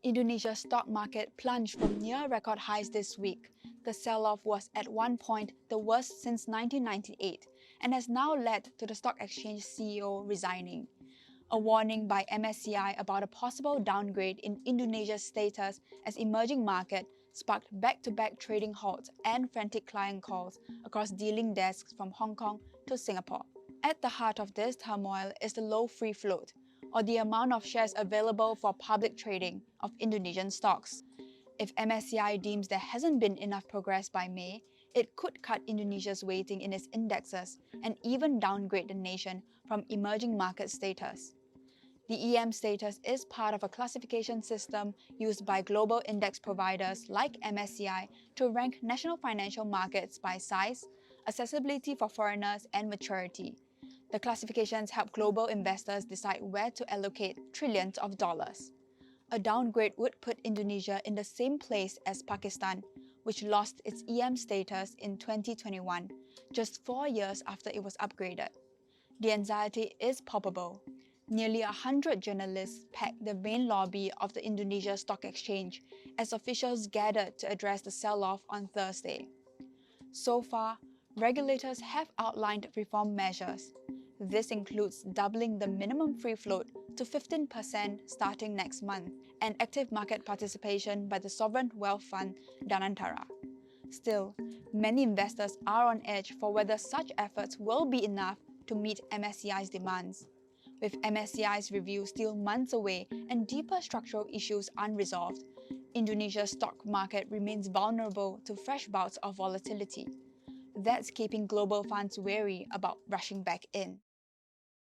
Indonesia's stock market plunged from near record highs this week. The sell-off was at one point the worst since 1998 and has now led to the stock exchange CEO resigning. A warning by MSCI about a possible downgrade in Indonesia's status as emerging market sparked back-to-back trading halts and frantic client calls across dealing desks from Hong Kong to Singapore. At the heart of this turmoil is the low free float, or the amount of shares available for public trading of Indonesian stocks. If MSCI deems there hasn't been enough progress by May, it could cut Indonesia's weighting in its indexes and even downgrade the nation from emerging market status. The EM status is part of a classification system used by global index providers like MSCI to rank national financial markets by size, accessibility for foreigners, and maturity. The classifications help global investors decide where to allocate trillions of dollars. A downgrade would put Indonesia in the same place as Pakistan, which lost its EM status in 2021, just 4 years after it was upgraded. The anxiety is palpable. Nearly 100 journalists packed the main lobby of the Indonesia Stock Exchange as officials gathered to address the sell-off on Thursday. So far, regulators have outlined reform measures. This includes doubling the minimum free float to 15% starting next month and active market participation by the sovereign wealth fund Danantara. Still, many investors are on edge for whether such efforts will be enough to meet MSCI's demands. With MSCI's review still months away and deeper structural issues unresolved, Indonesia's stock market remains vulnerable to fresh bouts of volatility. That's keeping global funds wary about rushing back in.